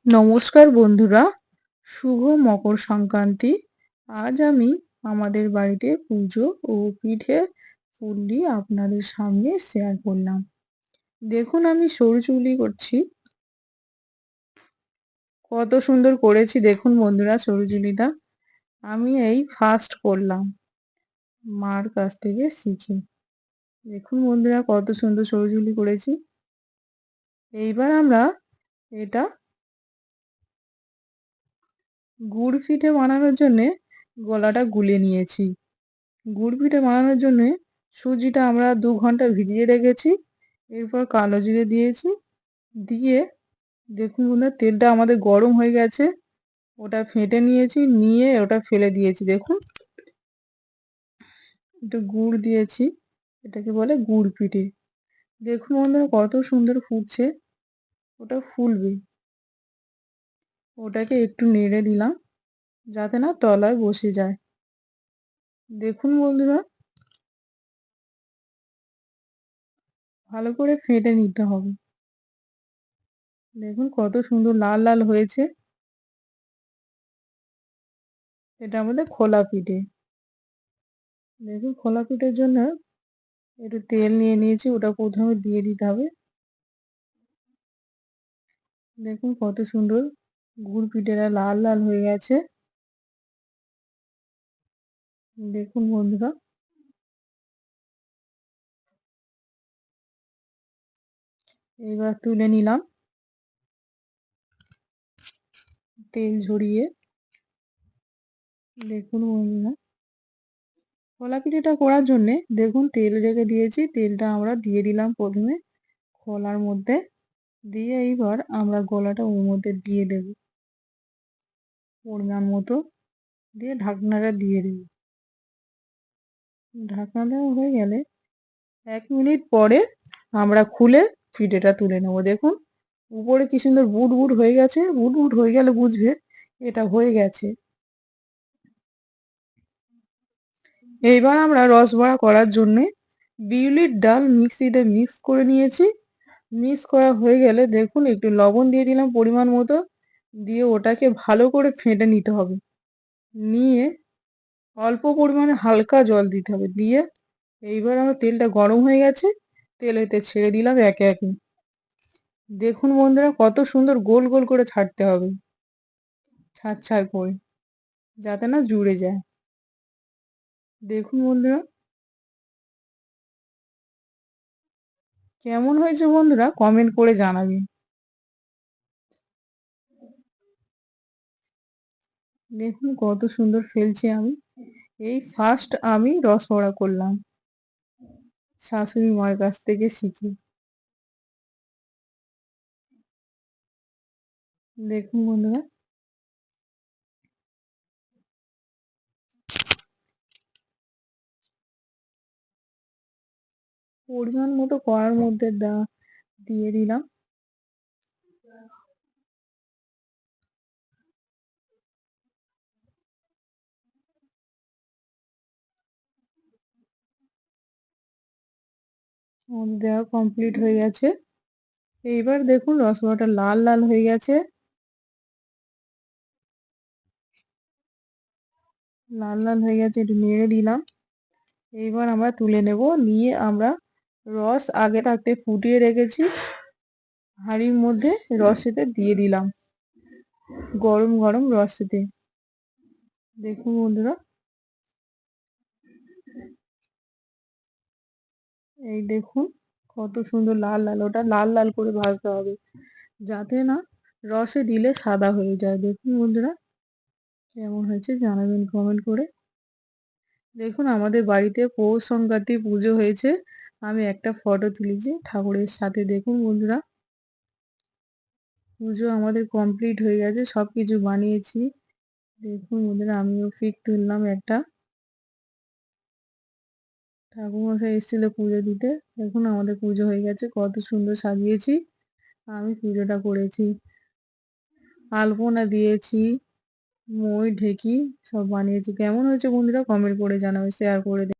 নমস্কার বন্ধুরা, শুভ মকর সংক্রান্তি। আজ আমি আমাদের বাড়িতে পুজো ও পিঠে পুলি আপনাদের সামনে শেয়ার করলাম। দেখুন আমি সরু চুলি করছি, কত সুন্দর করেছি দেখুন বন্ধুরা সরু চুলিটা। আমি এই ফার্স্ট করলাম মার কাছ থেকে শিখে। দেখুন বন্ধুরা কত সুন্দর সরু চুলি করেছি। এইবার আমরা এটা গুড় পিঠে বানানোর জন্যে গলাটা গুলে নিয়েছি। গুড় পিঠে বানানোর জন্য সুজিটা আমরা 2 ঘন্টা ভিজিয়ে রেখেছি। এরপর কালো জিরে দিয়েছি, দিয়ে দেখুন বন্ধুরা তেলটা আমাদের গরম হয়ে গেছে, ওটা ফেটে নিয়েছি, নিয়ে ওটা ফেলে দিয়েছি। দেখুন একটু গুড় দিয়েছি, এটাকে বলে গুড় পিঠে। দেখুন বন্ধুরা কত সুন্দর ফুটছে, ওটা ফুলবে। ওটাকে একটু নেড়ে দিলাম যাতে না তলায় বসে যায়। দেখুন বন্ধুরা ভালো করে ফেটে নিতে হবে। দেখুন কত সুন্দর লাল লাল হয়েছে। এটা আমাদের খোলা পিঠে। দেখুন খোলা পিঠের জন্য একটু তেল নিয়ে নিয়েছি, ওটা প্রথমে দিয়ে দিতে হবে। দেখুন কত সুন্দর গুড় পিঠেটা লাল লাল হয়ে গেছে। দেখুন বন্ধুরা এবার তুলে নিলাম তেল ঝরিয়ে। দেখুন বন্ধুরা খোলা পিঠেটা করার জন্যে দেখুন তেল রেখে দিয়েছি, তেলটা আমরা দিয়ে দিলাম প্রথমে খোলার মধ্যে, দিয়ে এইবার আমরা গলাটা ওর মধ্যে দিয়ে দেব পরিমাণ মতো, দিয়ে ঢাকনাটা দিয়ে দেব। ঢাকনা দেওয়া হয়ে গেলে 1 মিনিট পরে আমরা খুলে পিঠেটা তুলে নেব। দেখুন উপরে কি সুন্দর বুট বুট হয়ে গেছে, বুট বুট হয়ে গেলে বুঝবে এটা হয়ে গেছে। এইবার আমরা রসবড়া করার জন্য বিউলির ডাল মিক্সিতে মিক্স করে নিয়েছি। মিক্স করা হয়ে গেলে দেখুন একটু লবণ দিয়ে দিলাম পরিমাণ মতো, দিয়ে ওটাকে ভালো করে ফেটে নিতে হবে। নিয়ে অল্প পরিমাণে হালকা জল দিতে হবে, দিয়ে এইবার আমার তেলটা গরম হয়ে গেছে, তেলেতে ছেড়ে দিলাম একে একে। দেখুন বন্ধুরা কত সুন্দর গোল গোল করে ছাড়তে হবে, ছাড় ছাড় করে, যাতে না জুড়ে যায়। দেখুন বন্ধুরা কেমন হয়েছে বন্ধুরা কমেন্ট করে জানাবেন। দেখুন কত সুন্দর ফেলছি আমি। এই ফার্স্ট আমি রসবড়া করলাম শাশুড়ি মার কাছ থেকে শিখে। দেখুন বন্ধুরা পরিমাণ মতো কড়ার মধ্যে দিয়ে দিলাম। দেওয়া কমপ্লিট হয়ে গেছে। এইবার দেখুন রসবড়াটা লাল লাল হয়ে গেছে, লাল লাল হয়ে গেছে, একটু নেড়ে দিলাম। এইবার আমরা তুলে নেব, নিয়ে আমরা রস আগে থাকতে ফুটিয়ে রেখেছি হাঁড়ির মধ্যে, রসেতে দিয়ে দিলাম গরম গরম রসেতে। দেখুন বন্ধুরা এই দেখুন কত সুন্দর লাল লাল, ওটা লাল লাল করে ভাজতে হবে যাতে না রসে দিলে সাদা হয়ে যায়। দেখুন বন্ধুরা কেমন হয়েছে জানাবেন কমেন্ট করে। দেখুন আমাদের বাড়িতে পৌষ সংক্রান্তি পুজো হয়েছে, আমি একটা ফটো তুলেছি ঠাকুরের সাথে। দেখুন বন্ধুরা পুজো আমাদের কমপ্লিট হয়ে গেছে, সব কিছু বানিয়েছি। দেখুন বন্ধুরা আমিও পিক তুললাম একটা, ঠাকুরমশাই এসেছিল পুজো দিতে। দেখুন আমাদের পুজো হয়ে গেছে, কত সুন্দর সাজিয়েছি, আমি পুজোটা করেছি, আলপনা দিয়েছি, মই ঢেকি সব বানিয়েছি। কেমন হয়েছে বন্ধুরা কমেন্ট করে জানাবে, শেয়ার করে